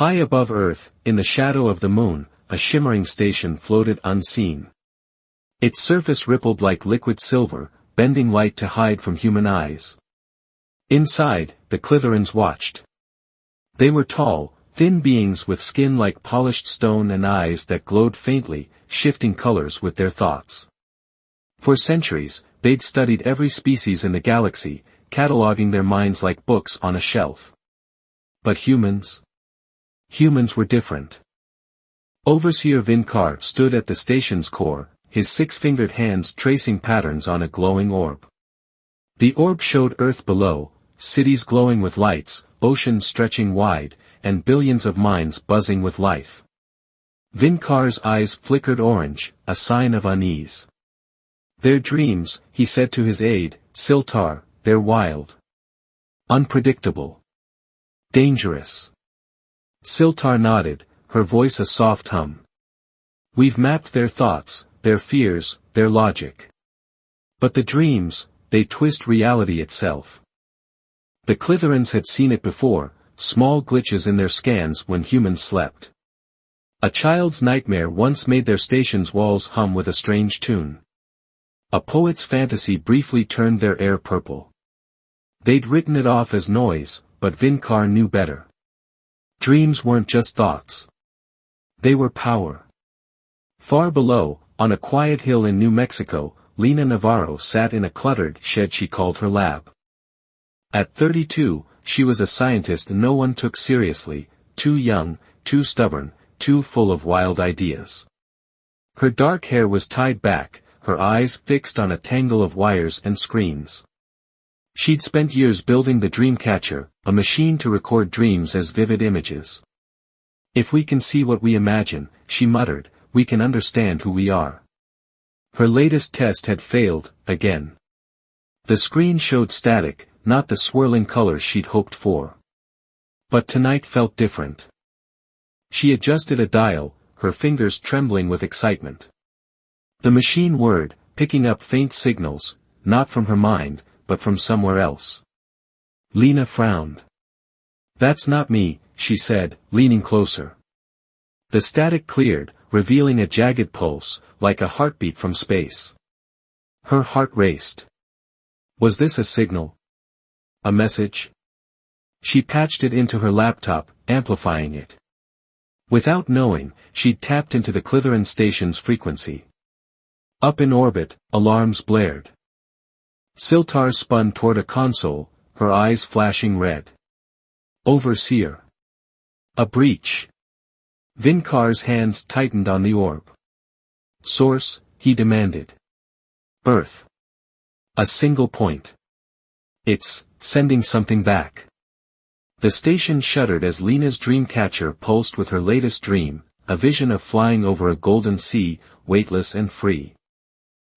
High above Earth, in the shadow of the moon, a shimmering station floated unseen. Its surface rippled like liquid silver, bending light to hide from human eyes. Inside, the Clitherans watched. They were tall, thin beings with skin like polished stone and eyes that glowed faintly, shifting colors with their thoughts. For centuries, they'd studied every species in the galaxy, cataloging their minds like books on a shelf. But humans? Humans were different. Overseer Vinkar stood at the station's core, his six-fingered hands tracing patterns on a glowing orb. The orb showed Earth below, cities glowing with lights, oceans stretching wide, and billions of minds buzzing with life. Vinkar's eyes flickered orange, a sign of unease. "They're dreams," he said to his aide, Siltar, "they're wild. Unpredictable. Dangerous." Siltar nodded, her voice a soft hum. "We've mapped their thoughts, their fears, their logic. But the dreams, they twist reality itself." The Clitherans had seen it before, small glitches in their scans when humans slept. A child's nightmare once made their station's walls hum with a strange tune. A poet's fantasy briefly turned their air purple. They'd written it off as noise, but Vinkar knew better. Dreams weren't just thoughts. They were power. Far below, on a quiet hill in New Mexico, Lena Navarro sat in a cluttered shed she called her lab. At 32, she was a scientist no one took seriously, too young, too stubborn, too full of wild ideas. Her dark hair was tied back, her eyes fixed on a tangle of wires and screens. She'd spent years building the Dreamcatcher, a machine to record dreams as vivid images. "If we can see what we imagine," she muttered, "we can understand who we are." Her latest test had failed, again. The screen showed static, not the swirling colors she'd hoped for. But tonight felt different. She adjusted a dial, her fingers trembling with excitement. The machine whirred, picking up faint signals, not from her mind, but from somewhere else. Lena frowned. "That's not me," she said, leaning closer. The static cleared, revealing a jagged pulse, like a heartbeat from space. Her heart raced. Was this a signal? A message? She patched it into her laptop, amplifying it. Without knowing, she'd tapped into the Clitheran station's frequency. Up in orbit, alarms blared. Siltar spun toward a console, her eyes flashing red. Overseer. A breach. Vinkar's hands tightened on the orb. Source, he demanded. Earth. A single point. It's sending something back. The station shuddered as Lena's Dreamcatcher pulsed with her latest dream, a vision of flying over a golden sea, weightless and free.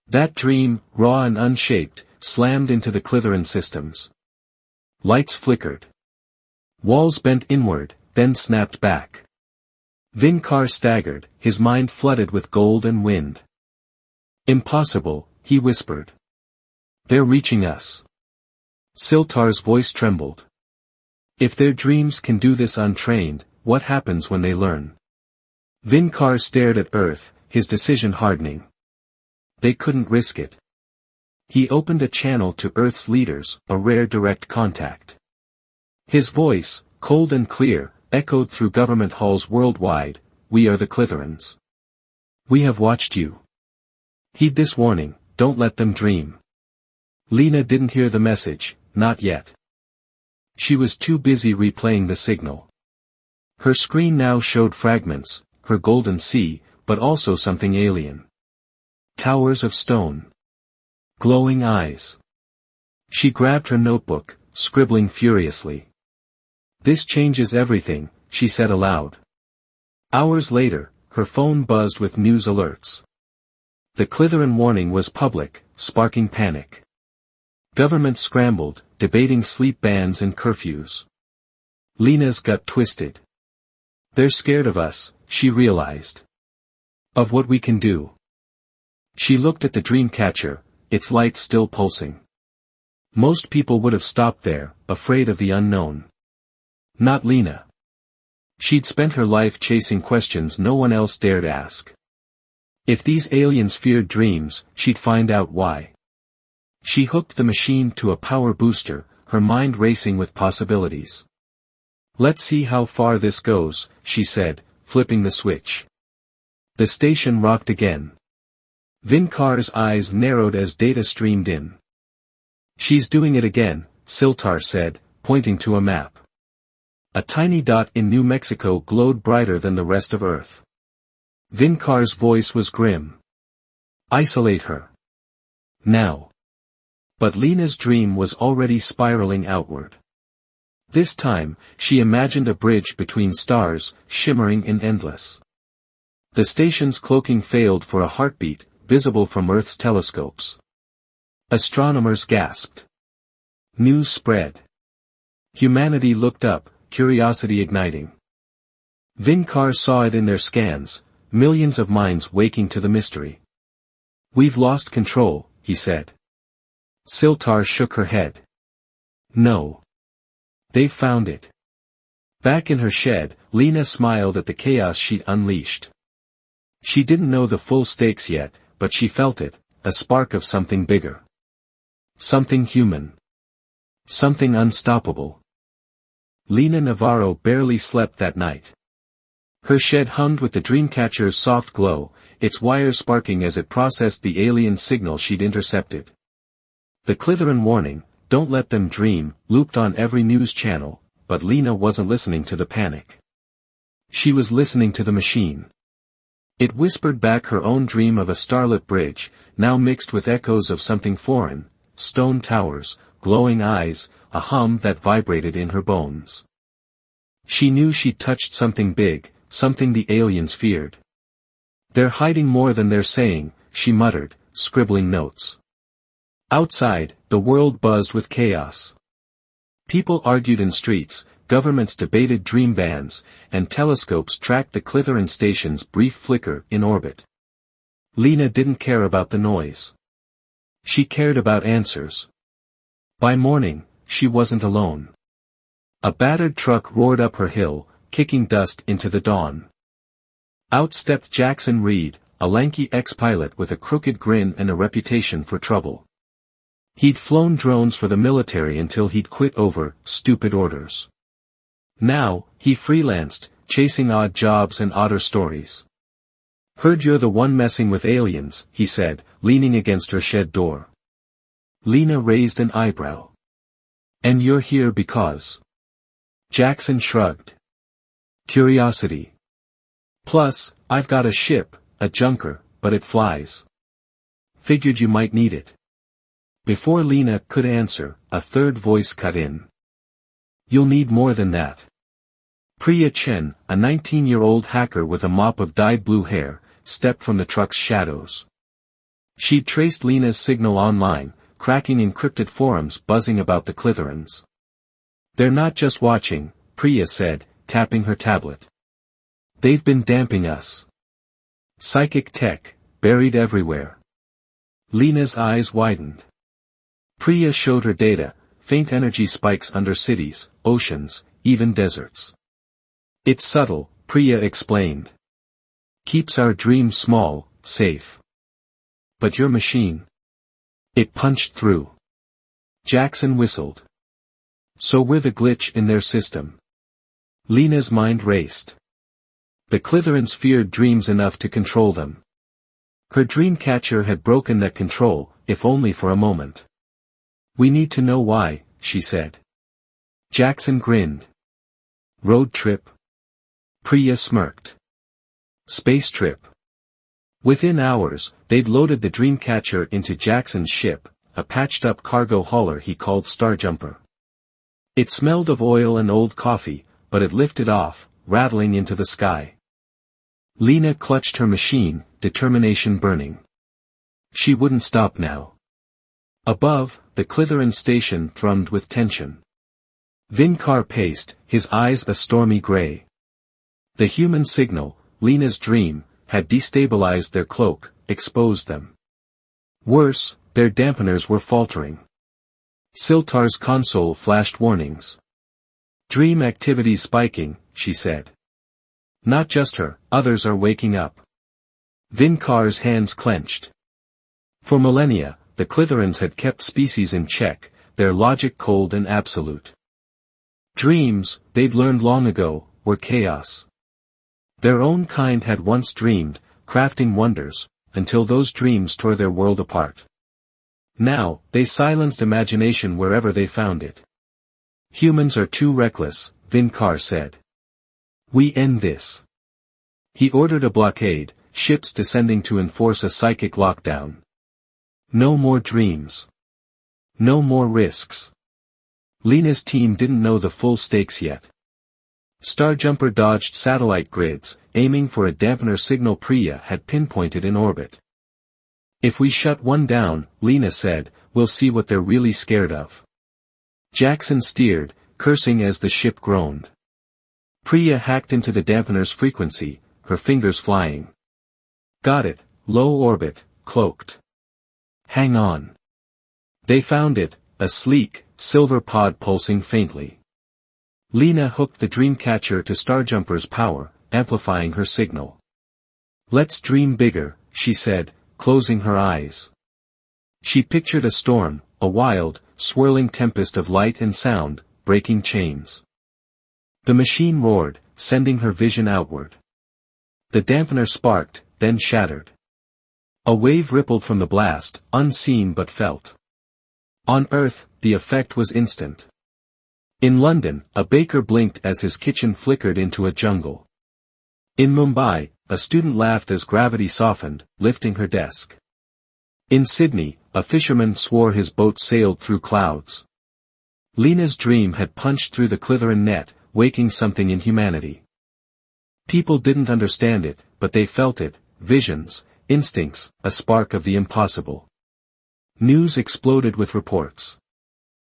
That dream, raw and unshaped, slammed into the Clitheran systems. Lights flickered. Walls bent inward, then snapped back. Vinkar staggered, his mind flooded with gold and wind. Impossible, he whispered. They're reaching us. Siltar's voice trembled. If their dreams can do this untrained, what happens when they learn? Vinkar stared at Earth, his decision hardening. They couldn't risk it. He opened a channel to Earth's leaders, a rare direct contact. His voice, cold and clear, echoed through government halls worldwide. We are the Clitherans. We have watched you. Heed this warning, don't let them dream. Lena didn't hear the message, not yet. She was too busy replaying the signal. Her screen now showed fragments, her golden sea, but also something alien. Towers of stone. Glowing eyes. She grabbed her notebook, scribbling furiously. This changes everything, she said aloud. Hours later, her phone buzzed with news alerts. The Clitheran warning was public, sparking panic. Governments scrambled, debating sleep bans and curfews. Lena's gut twisted. They're scared of us, she realized. Of what we can do. She looked at the Dreamcatcher, its light still pulsing. Most people would have stopped there, afraid of the unknown. Not Lena. She'd spent her life chasing questions no one else dared ask. If these aliens feared dreams, she'd find out why. She hooked the machine to a power booster, her mind racing with possibilities. "Let's see how far this goes," she said, flipping the switch. The station rocked again. Vinkar's eyes narrowed as data streamed in. "She's doing it again," Siltar said, pointing to a map. A tiny dot in New Mexico glowed brighter than the rest of Earth. Vinkar's voice was grim. "Isolate her. Now." But Lena's dream was already spiraling outward. This time, she imagined a bridge between stars, shimmering and endless. The station's cloaking failed for a heartbeat, visible from Earth's telescopes. Astronomers gasped. News spread. Humanity looked up, curiosity igniting. Vinkar saw it in their scans, millions of minds waking to the mystery. "We've lost control," he said. Siltar shook her head. "No. They've found it." Back in her shed, Lena smiled at the chaos she'd unleashed. She didn't know the full stakes yet, but she felt it, a spark of something bigger. Something human. Something unstoppable. Lena Navarro barely slept that night. Her shed hummed with the Dreamcatcher's soft glow, its wires sparking as it processed the alien signal she'd intercepted. The Clitheran warning, "Don't let them dream," looped on every news channel, but Lena wasn't listening to the panic. She was listening to the machine. It whispered back her own dream of a starlit bridge, now mixed with echoes of something foreign, stone towers, glowing eyes, a hum that vibrated in her bones. She knew she'd touched something big, something the aliens feared. "They're hiding more than they're saying," she muttered, scribbling notes. Outside, the world buzzed with chaos. People argued in streets, governments debated dream bans, and telescopes tracked the Clitheran station's brief flicker in orbit. Lena didn't care about the noise. She cared about answers. By morning, she wasn't alone. A battered truck roared up her hill, kicking dust into the dawn. Out stepped Jackson Reed, a lanky ex-pilot with a crooked grin and a reputation for trouble. He'd flown drones for the military until he'd quit over stupid orders. Now, he freelanced, chasing odd jobs and odder stories. "Heard you're the one messing with aliens," he said, leaning against her shed door. Lena raised an eyebrow. "And you're here because?" Jackson shrugged. "Curiosity. Plus, I've got a ship, a junker, but it flies. Figured you might need it." Before Lena could answer, a third voice cut in. "You'll need more than that." Priya Chen, a 19-year-old hacker with a mop of dyed blue hair, stepped from the truck's shadows. She'd traced Lena's signal online, cracking encrypted forums buzzing about the Clitherans. "They're not just watching," Priya said, tapping her tablet. "They've been damping us. Psychic tech, buried everywhere." Lena's eyes widened. Priya showed her data, faint energy spikes under cities, oceans, even deserts. "It's subtle," Priya explained. "Keeps our dreams small, safe. But your machine? It punched through." Jackson whistled. "So we're the glitch in their system." Lena's mind raced. The Clitherans feared dreams enough to control them. Her Dreamcatcher had broken that control, if only for a moment. "We need to know why," she said. Jackson grinned. "Road trip?" Priya smirked. "Space trip." Within hours, they'd loaded the Dreamcatcher into Jackson's ship, a patched-up cargo hauler he called Starjumper. It smelled of oil and old coffee, but it lifted off, rattling into the sky. Lena clutched her machine, determination burning. She wouldn't stop now. Above, the Clitheran station thrummed with tension. Vinkar paced, his eyes a stormy gray. The human signal, Lena's dream, had destabilized their cloak, exposed them. Worse, their dampeners were faltering. Siltar's console flashed warnings. "Dream activity spiking," she said. Not just her, others are waking up. Vincar's hands clenched. For millennia, the Clitherans had kept species in check, their logic cold and absolute. Dreams, they'd learned long ago, were chaos. Their own kind had once dreamed, crafting wonders, until those dreams tore their world apart. Now, they silenced imagination wherever they found it. Humans are too reckless, Vincar said. We end this. He ordered a blockade, ships descending to enforce a psychic lockdown. No more dreams. No more risks. Lena's team didn't know the full stakes yet. Starjumper dodged satellite grids, aiming for a dampener signal Priya had pinpointed in orbit. If we shut one down, Lena said, we'll see what they're really scared of. Jackson steered, cursing as the ship groaned. Priya hacked into the dampener's frequency, her fingers flying. Got it, low orbit, cloaked. Hang on. They found it, a sleek, silver pod pulsing faintly. Lena hooked the Dreamcatcher to Starjumper's power, amplifying her signal. Let's dream bigger, she said, closing her eyes. She pictured a storm, a wild, swirling tempest of light and sound, breaking chains. The machine roared, sending her vision outward. The dampener sparked, then shattered. A wave rippled from the blast, unseen but felt. On Earth, the effect was instant. In London, a baker blinked as his kitchen flickered into a jungle. In Mumbai, a student laughed as gravity softened, lifting her desk. In Sydney, a fisherman swore his boat sailed through clouds. Lena's dream had punched through the Clitheran net, waking something in humanity. People didn't understand it, but they felt it, visions, instincts, a spark of the impossible. News exploded with reports.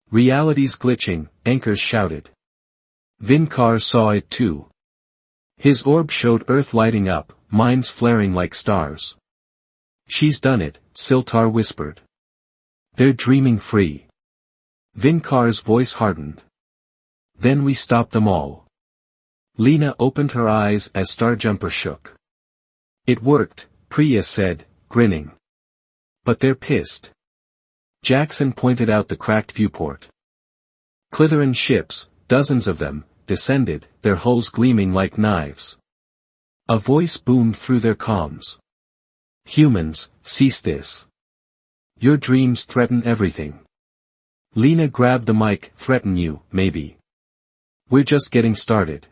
Reality's glitching, anchors shouted. Vincar saw it too. His orb showed Earth lighting up, minds flaring like stars. She's done it, Siltar whispered. They're dreaming free. Vincar's voice hardened. Then we stop them all. Lena opened her eyes as Starjumper shook. It worked, Priya said, grinning. But they're pissed. Jackson pointed out the cracked viewport. Clitheran ships, dozens of them, descended, their hulls gleaming like knives. A voice boomed through their comms. Humans, cease this. Your dreams threaten everything. Lena grabbed the mic. Threaten you, maybe. We're just getting started.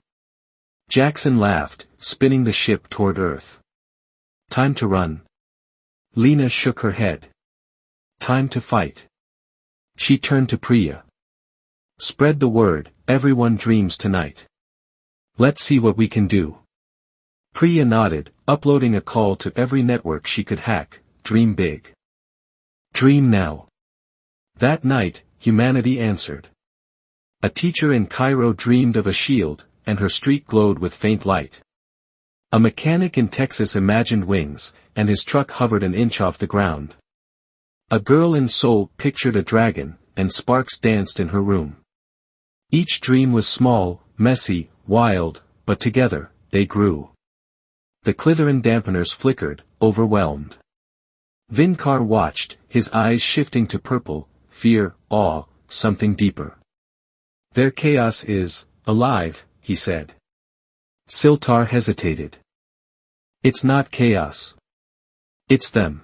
Jackson laughed, spinning the ship toward Earth. Time to run. Lena shook her head. Time to fight. She turned to Priya. Spread the word, everyone dreams tonight. Let's see what we can do. Priya nodded, uploading a call to every network she could hack. Dream big. Dream now. That night, humanity answered. A teacher in Cairo dreamed of a shield, and her street glowed with faint light. A mechanic in Texas imagined wings, and his truck hovered an inch off the ground. A girl in Seoul pictured a dragon, and sparks danced in her room. Each dream was small, messy, wild, but together, they grew. The Clitheran dampeners flickered, overwhelmed. Vincar watched, his eyes shifting to purple, fear, awe, something deeper. Their chaos is alive, he said. Siltar hesitated. It's not chaos. It's them.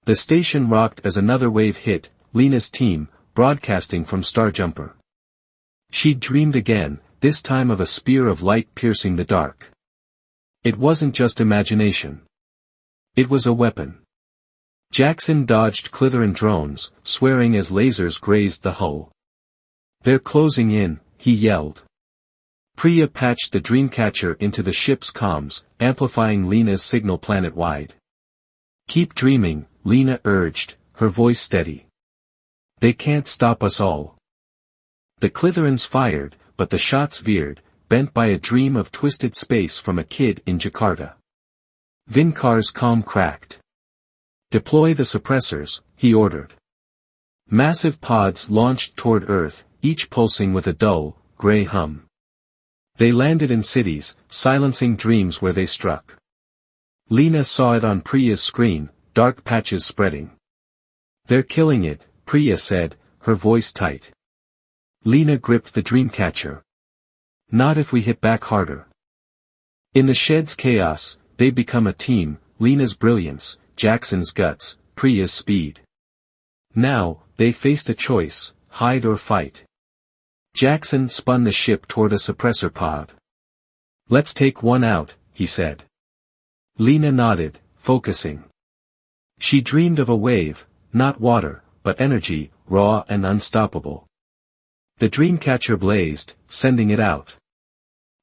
The station rocked as another wave hit, Lena's team, broadcasting from Starjumper. She'd dreamed again, this time of a spear of light piercing the dark. It wasn't just imagination. It was a weapon. Jackson dodged Clitheran drones, swearing as lasers grazed the hull. They're closing in, he yelled. Priya patched the Dreamcatcher into the ship's comms, amplifying Lena's signal planet-wide. Keep dreaming, Lena urged, her voice steady. They can't stop us all. The Clitherans fired, but the shots veered, bent by a dream of twisted space from a kid in Jakarta. Vincar's comm cracked. Deploy the suppressors, he ordered. Massive pods launched toward Earth, each pulsing with a dull, gray hum. They landed in cities, silencing dreams where they struck. Lena saw it on Priya's screen, dark patches spreading. "They're killing it," Priya said, her voice tight. Lena gripped the dreamcatcher. "Not if we hit back harder." In the shed's chaos, they become a team, Lena's brilliance, Jackson's guts, Priya's speed. Now, they faced a choice, hide or fight. Jackson spun the ship toward a suppressor pod. "Let's take one out," he said. Lena nodded, focusing. She dreamed of a wave, not water, but energy, raw and unstoppable. The dreamcatcher blazed, sending it out.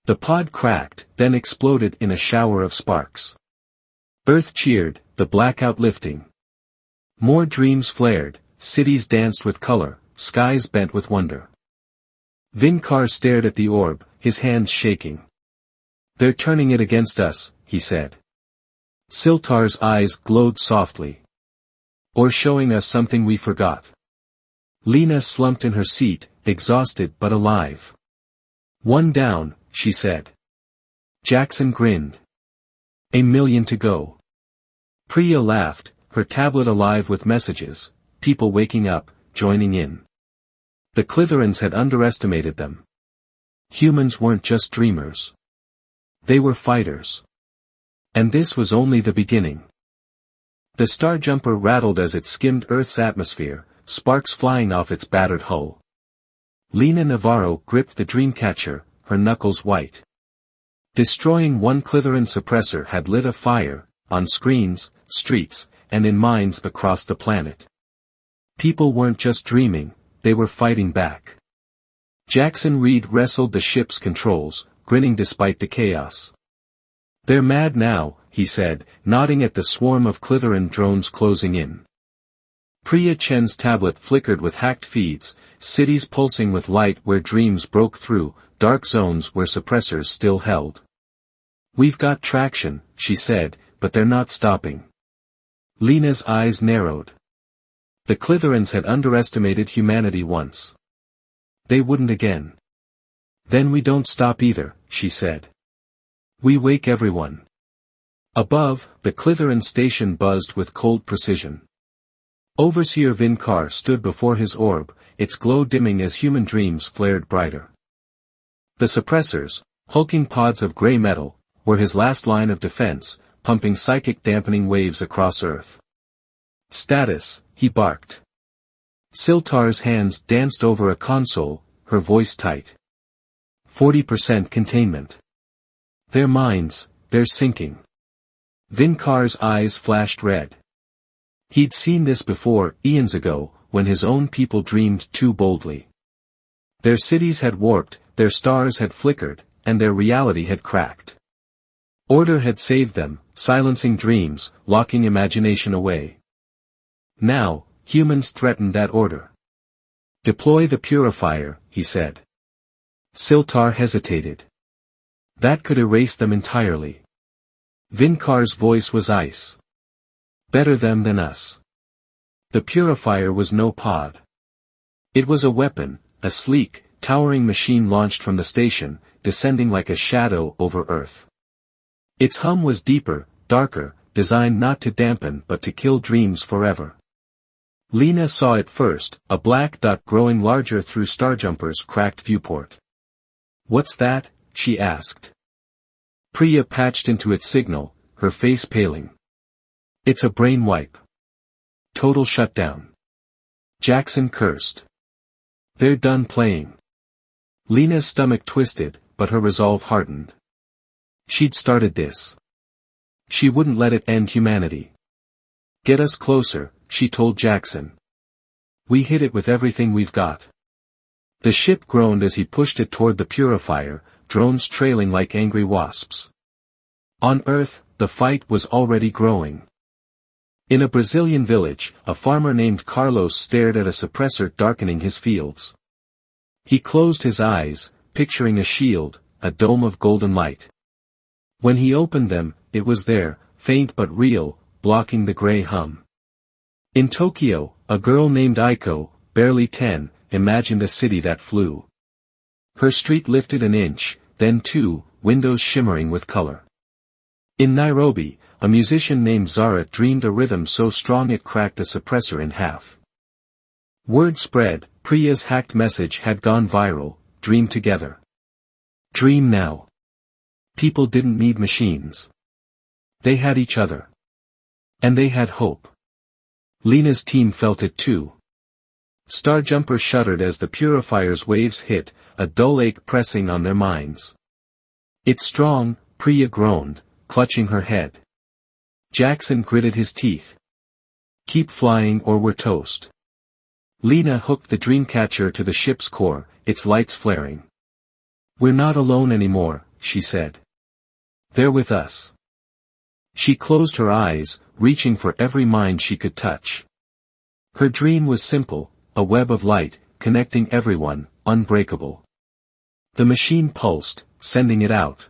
The pod cracked, then exploded in a shower of sparks. Earth cheered, the blackout lifting. More dreams flared, cities danced with color, skies bent with wonder. Vinkar stared at the orb, his hands shaking. "They're turning it against us," he said. Siltar's eyes glowed softly. "Or showing us something we forgot." Lena slumped in her seat, exhausted but alive. "One down," she said. Jackson grinned. "A million to go." Priya laughed, her tablet alive with messages, people waking up, joining in. The Clitherans had underestimated them. Humans weren't just dreamers. They were fighters. And this was only the beginning. The Starjumper rattled as it skimmed Earth's atmosphere, sparks flying off its battered hull. Lena Navarro gripped the dreamcatcher, her knuckles white. Destroying one Clitheran suppressor had lit a fire, on screens, streets, and in minds across the planet. People weren't just dreaming, they were fighting back. Jackson Reed wrestled the ship's controls, grinning despite the chaos. "They're mad now," he said, nodding at the swarm of Clitheran drones closing in. Priya Chen's tablet flickered with hacked feeds, cities pulsing with light where dreams broke through, dark zones where suppressors still held. "We've got traction," she said, "but they're not stopping." Lena's eyes narrowed. The Clitherans had underestimated humanity once. They wouldn't again. "Then we don't stop either," she said. "We wake everyone." Above, the Clitheran station buzzed with cold precision. Overseer Vinkar stood before his orb, its glow dimming as human dreams flared brighter. The suppressors, hulking pods of gray metal, were his last line of defense, pumping psychic dampening waves across Earth. "Status," he barked. Siltar's hands danced over a console, her voice tight. 40% containment. "Their minds, they're sinking." Vinkar's eyes flashed red. He'd seen this before, eons ago, when his own people dreamed too boldly. Their cities had warped, their stars had flickered, and their reality had cracked. Order had saved them, silencing dreams, locking imagination away. Now, humans threatened that order. "Deploy the purifier," he said. Siltar hesitated. "That could erase them entirely." Vinkar's voice was ice. "Better them than us." The purifier was no pod. It was a weapon, a sleek, towering machine launched from the station, descending like a shadow over Earth. Its hum was deeper, darker, designed not to dampen but to kill dreams forever. Lena saw it first, a black dot growing larger through Starjumper's cracked viewport. "What's that?" she asked. Priya patched into its signal, her face paling. "It's a brain wipe. Total shutdown." Jackson cursed. "They're done playing." Lena's stomach twisted, but her resolve hardened. She'd started this. She wouldn't let it end humanity. "Get us closer," she told Jackson. "We hit it with everything we've got." The ship groaned as he pushed it toward the purifier, drones trailing like angry wasps. On Earth, the fight was already growing. In a Brazilian village, a farmer named Carlos stared at a suppressor darkening his fields. He closed his eyes, picturing a shield, a dome of golden light. When he opened them, it was there, faint but real, blocking the gray hum. In Tokyo, a girl named Aiko, barely 10, imagined a city that flew. Her street lifted an inch, then two, windows shimmering with color. In Nairobi, a musician named Zara dreamed a rhythm so strong it cracked a suppressor in half. Word spread, Priya's hacked message had gone viral, dream together. Dream now. People didn't need machines. They had each other. And they had hope. Lena's team felt it too. Starjumper shuddered as the purifier's waves hit, a dull ache pressing on their minds. It's strong, Priya groaned, clutching her head. Jackson gritted his teeth. Keep flying or we're toast. Lena hooked the dreamcatcher to the ship's core, its lights flaring. We're not alone anymore, she said. They're with us. She closed her eyes, reaching for every mind she could touch. Her dream was simple, a web of light, connecting everyone, unbreakable. The machine pulsed, sending it out.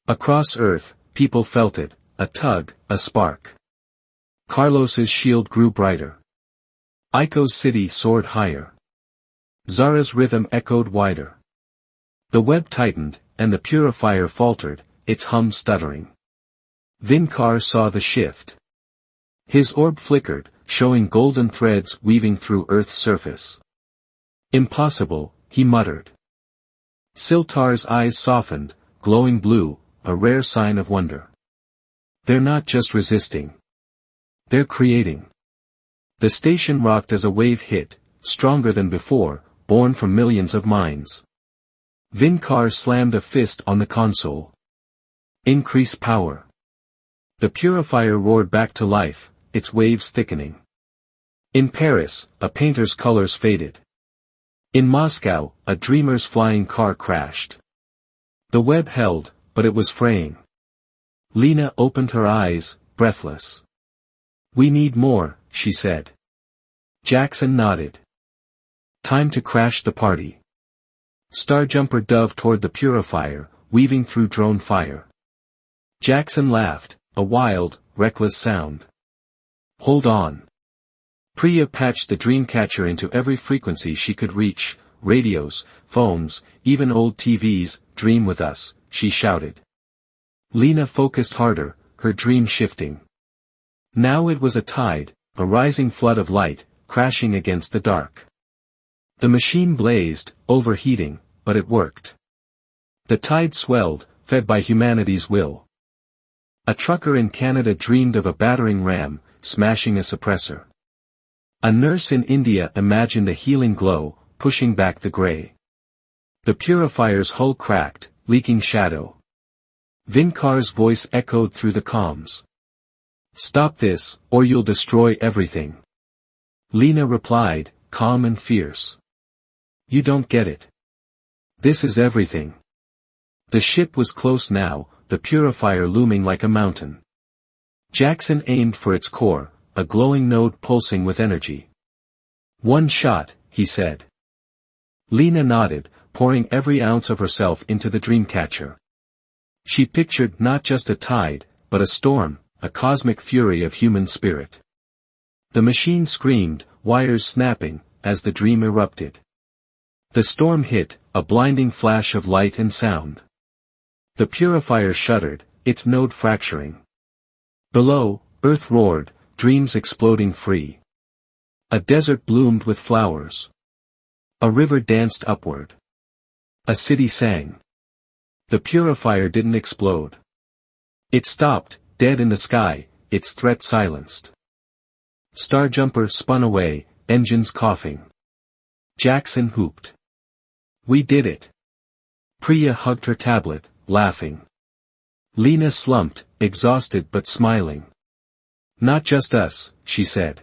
Across Earth, people felt it, a tug, a spark. Carlos's shield grew brighter. Aiko's city soared higher. Zara's rhythm echoed wider. The web tightened, and the purifier faltered, its hum stuttering. Vinkar saw the shift. His orb flickered, showing golden threads weaving through Earth's surface. Impossible, he muttered. Siltar's eyes softened, glowing blue, a rare sign of wonder. They're not just resisting. They're creating. The station rocked as a wave hit, stronger than before, born from millions of minds. Vinkar slammed a fist on the console. Increase power. The purifier roared back to life, its waves thickening. In Paris, a painter's colors faded. In Moscow, a dreamer's flying car crashed. The web held, but it was fraying. Lena opened her eyes, breathless. We need more, she said. Jackson nodded. Time to crash the party. Starjumper dove toward the purifier, weaving through drone fire. Jackson laughed, a wild, reckless sound. Hold on. Priya patched the dreamcatcher into every frequency she could reach, radios, phones, even old TVs, dream with us, she shouted. Lena focused harder, her dream shifting. Now it was a tide, a rising flood of light, crashing against the dark. The machine blazed, overheating, but it worked. The tide swelled, fed by humanity's will. A trucker in Canada dreamed of a battering ram, smashing a suppressor. A nurse in India imagined a healing glow, pushing back the gray. The purifier's hull cracked, leaking shadow. Vinkar's voice echoed through the comms. Stop this, or you'll destroy everything. Lena replied, calm and fierce. You don't get it. This is everything. The ship was close now, the purifier looming like a mountain. Jackson aimed for its core, a glowing node pulsing with energy. One shot, he said. Lena nodded, pouring every ounce of herself into the dreamcatcher. She pictured not just a tide, but a storm, a cosmic fury of human spirit. The machine screamed, wires snapping, as the dream erupted. The storm hit, a blinding flash of light and sound. The purifier shuddered, its node fracturing. Below, Earth roared, dreams exploding free. A desert bloomed with flowers. A river danced upward. A city sang. The purifier didn't explode. It stopped, dead in the sky, its threat silenced. Starjumper spun away, engines coughing. Jackson whooped. We did it. Priya hugged her tablet, laughing. Lena slumped, exhausted but smiling. Not just us, she said.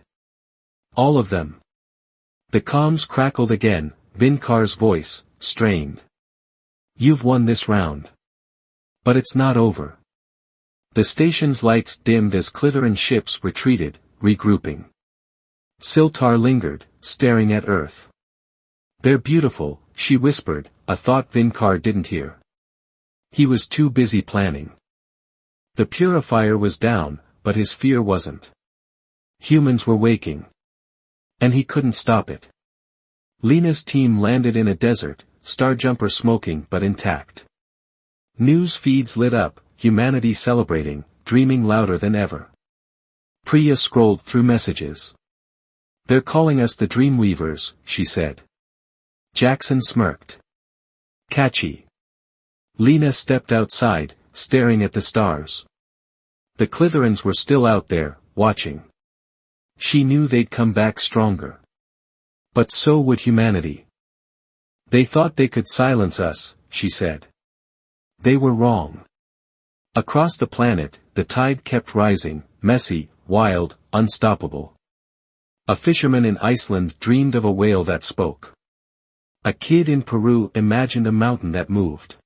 All of them. The comms crackled again, Vinkar's voice, strained. You've won this round. But it's not over. The station's lights dimmed as Clitheran ships retreated, regrouping. Siltar lingered, staring at Earth. They're beautiful, she whispered, a thought Vinkar didn't hear. He was too busy planning. The purifier was down, but his fear wasn't. Humans were waking. And he couldn't stop it. Lena's team landed in a desert, Starjumper smoking but intact. News feeds lit up, humanity celebrating, dreaming louder than ever. Priya scrolled through messages. "They're calling us the Dreamweavers," she said. Jackson smirked. "Catchy." Lena stepped outside, staring at the stars. The Clitherans were still out there, watching. She knew they'd come back stronger. But so would humanity. "They thought they could silence us," she said. They were wrong. Across the planet, the tide kept rising, messy, wild, unstoppable. A fisherman in Iceland dreamed of a whale that spoke. A kid in Peru imagined a mountain that moved.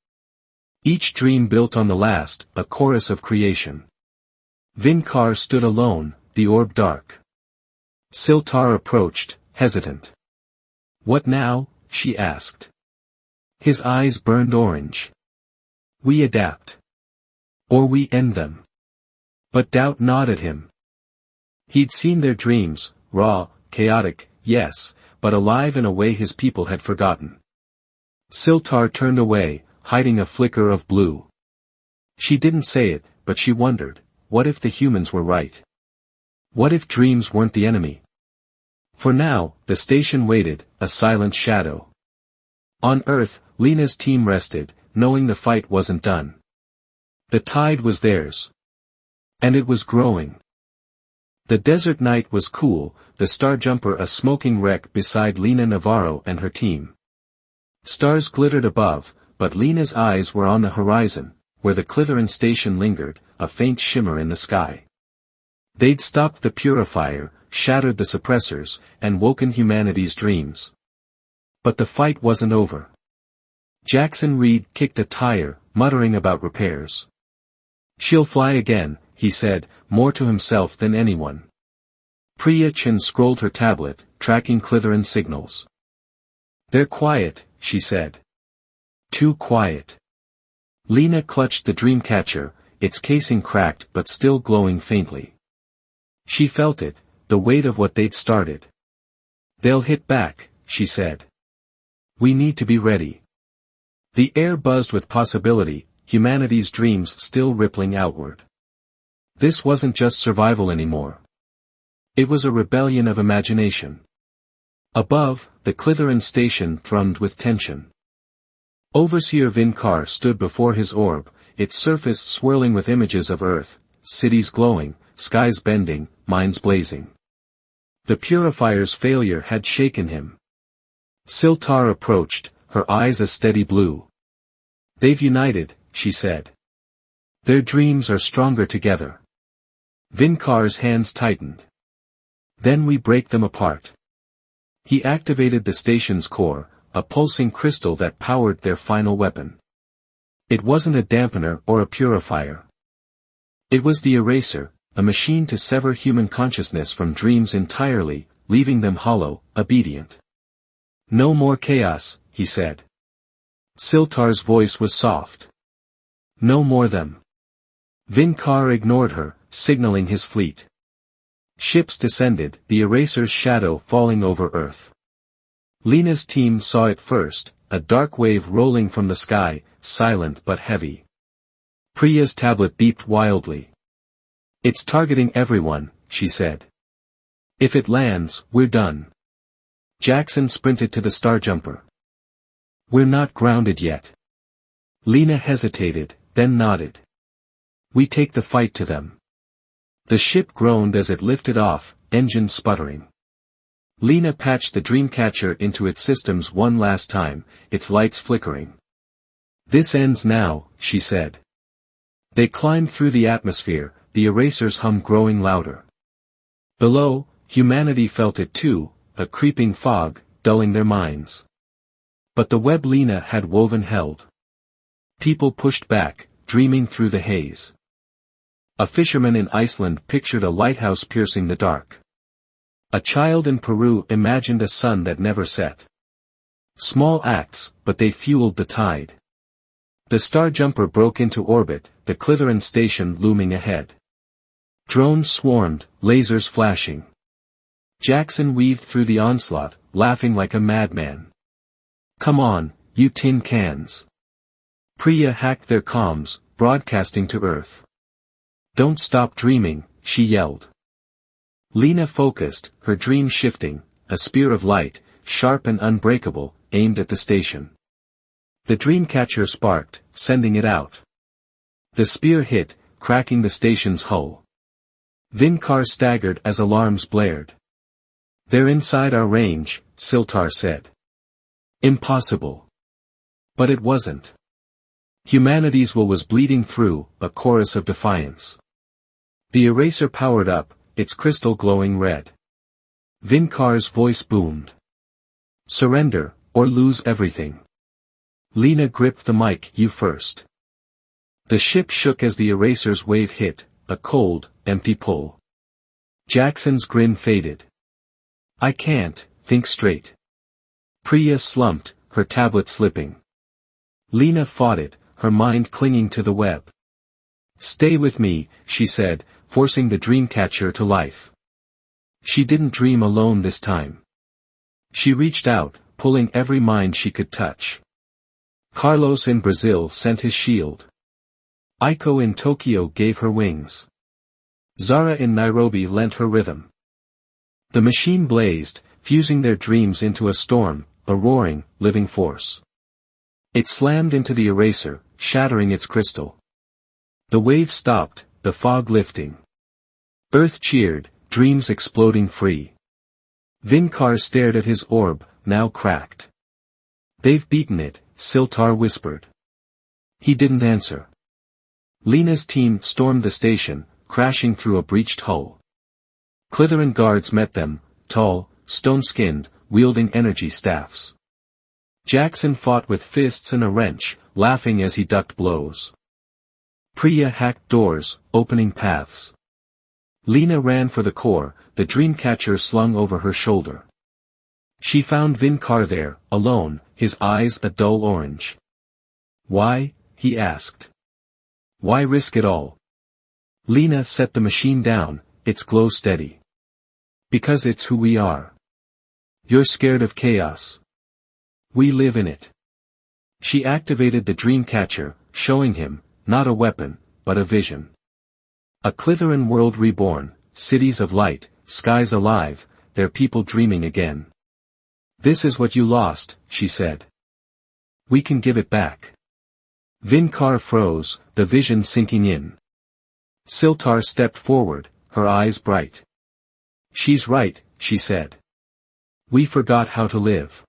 Each dream built on the last, a chorus of creation. Vinkar stood alone, the orb dark. Siltar approached, hesitant. "What now?" she asked. His eyes burned orange. "We adapt. Or we end them." But doubt gnawed at him. He'd seen their dreams, raw, chaotic, yes, but alive in a way his people had forgotten. Siltar turned away, hiding a flicker of blue. She didn't say it, but she wondered, what if the humans were right? What if dreams weren't the enemy? For now, the station waited, a silent shadow. On Earth, Lena's team rested, knowing the fight wasn't done. The tide was theirs. And it was growing. The desert night was cool, the Starjumper a smoking wreck beside Lena Navarro and her team. Stars glittered above, but Lena's eyes were on the horizon, where the Clitheran station lingered, a faint shimmer in the sky. They'd stopped the purifier, shattered the suppressors, and woken humanity's dreams. But the fight wasn't over. Jackson Reed kicked a tire, muttering about repairs. "She'll fly again," he said, more to himself than anyone. Priya Chin scrolled her tablet, tracking Clitheran signals. "They're quiet," she said. "Too quiet." Lena clutched the Dreamcatcher, its casing cracked but still glowing faintly. She felt it, the weight of what they'd started. "They'll hit back," she said. "We need to be ready." The air buzzed with possibility, humanity's dreams still rippling outward. This wasn't just survival anymore. It was a rebellion of imagination. Above, the Clitheran station thrummed with tension. Overseer Vinkar stood before his orb, its surface swirling with images of Earth, cities glowing, skies bending, minds blazing. The purifier's failure had shaken him. Siltar approached, her eyes a steady blue. "They've united," she said. "Their dreams are stronger together." Vinkar's hands tightened. "Then we break them apart." He activated the station's core, a pulsing crystal that powered their final weapon. It wasn't a dampener or a purifier. It was the eraser, a machine to sever human consciousness from dreams entirely, leaving them hollow, obedient. "No more chaos," he said. Siltar's voice was soft. "No more them." Vinkar ignored her, signaling his fleet. Ships descended, the eraser's shadow falling over Earth. Lena's team saw it first, a dark wave rolling from the sky, silent but heavy. Priya's tablet beeped wildly. "It's targeting everyone," she said. "If it lands, we're done." Jackson sprinted to the Starjumper. "We're not grounded yet." Lena hesitated, then nodded. "We take the fight to them." The ship groaned as it lifted off, engines sputtering. Lena patched the Dreamcatcher into its systems one last time, its lights flickering. "This ends now," she said. They climbed through the atmosphere, the eraser's hum growing louder. Below, humanity felt it too, a creeping fog, dulling their minds. But the web Lena had woven held. People pushed back, dreaming through the haze. A fisherman in Iceland pictured a lighthouse piercing the dark. A child in Peru imagined a sun that never set. Small acts, but they fueled the tide. The Starjumper broke into orbit, the Clitheran station looming ahead. Drones swarmed, lasers flashing. Jackson weaved through the onslaught, laughing like a madman. "Come on, you tin cans. Priya hacked their comms, broadcasting to Earth. "Don't stop dreaming," she yelled. Lena focused, her dream shifting, a spear of light, sharp and unbreakable, aimed at the station. The dreamcatcher sparked, sending it out. The spear hit, cracking the station's hull. Vinkar staggered as alarms blared. "They're inside our range," Siltar said. "Impossible." But it wasn't. Humanity's will was bleeding through, a chorus of defiance. The eraser powered up, its crystal glowing red. Vinkar's voice boomed. "Surrender, or lose everything." Lena gripped the mic. "You first." The ship shook as the eraser's wave hit, a cold, empty pull. Jackson's grin faded. "I can't think straight." Priya slumped, her tablet slipping. Lena fought it, her mind clinging to the web. "Stay with me," she said, forcing the dreamcatcher to life. She didn't dream alone this time. She reached out, pulling every mind she could touch. Carlos in Brazil sent his shield. Aiko in Tokyo gave her wings. Zara in Nairobi lent her rhythm. The machine blazed, fusing their dreams into a storm, a roaring, living force. It slammed into the eraser, shattering its crystal. The wave stopped, the fog lifting. Earth cheered, dreams exploding free. Vinkar stared at his orb, now cracked. "They've beaten it," Siltar whispered. He didn't answer. Lena's team stormed the station, crashing through a breached hull. Clitheran guards met them, tall, stone-skinned, wielding energy staffs. Jackson fought with fists and a wrench, laughing as he ducked blows. Priya hacked doors, opening paths. Lena ran for the core, the dreamcatcher slung over her shoulder. She found Vinkar there, alone, his eyes a dull orange. "Why?" he asked. "Why risk it all?" Lena set the machine down, its glow steady. "Because it's who we are. You're scared of chaos. We live in it." She activated the dreamcatcher, showing him, not a weapon, but a vision. A Clitheran world reborn, cities of light, skies alive, their people dreaming again. "This is what you lost," she said. "We can give it back." Vinkar froze, the vision sinking in. Siltar stepped forward, her eyes bright. "She's right," she said. "We forgot how to live."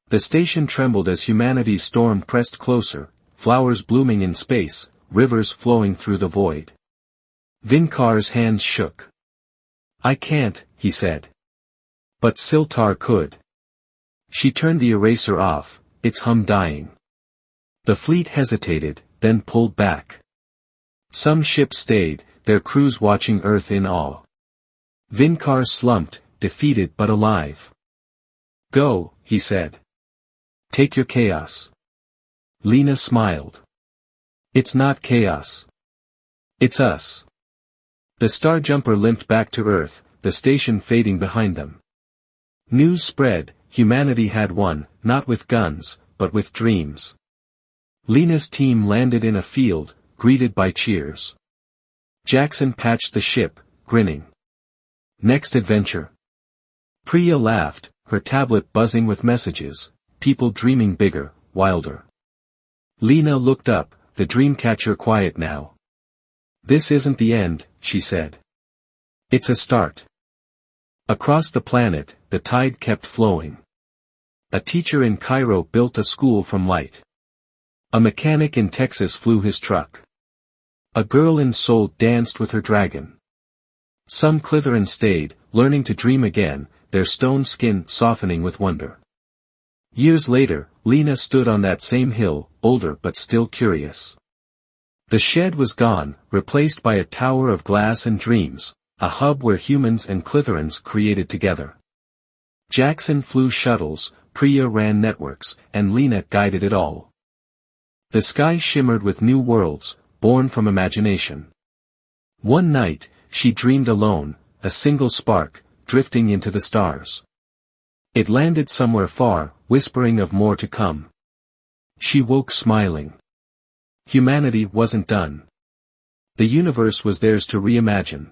The station trembled as humanity's storm pressed closer, flowers blooming in space, rivers flowing through the void. Vinkar's hands shook. "I can't," he said. But Siltar could. She turned the eraser off, its hum dying. The fleet hesitated, then pulled back. Some ships stayed, their crews watching Earth in awe. Vinkar slumped, defeated but alive. "Go," he said. "Take your chaos." Lena smiled. "It's not chaos. It's us." The Star Jumper limped back to Earth, the station fading behind them. News spread, humanity had won, not with guns, but with dreams. Lena's team landed in a field, greeted by cheers. Jackson patched the ship, grinning. Next adventure. Priya laughed, her tablet buzzing with messages, people dreaming bigger, wilder. Lena looked up, the dreamcatcher quiet now. "This isn't the end," she said. "It's a start." Across the planet, the tide kept flowing. A teacher in Cairo built a school from light. A mechanic in Texas flew his truck. A girl in Seoul danced with her dragon. Some Clitheran stayed, learning to dream again, their stone skin softening with wonder. Years later, Lena stood on that same hill, older but still curious. The shed was gone, replaced by a tower of glass and dreams, a hub where humans and Clitherans created together. Jackson flew shuttles, Priya ran networks, and Lena guided it all. The sky shimmered with new worlds, born from imagination. One night, she dreamed alone, a single spark, drifting into the stars. It landed somewhere far, whispering of more to come. She woke smiling. Humanity wasn't done. The universe was theirs to reimagine.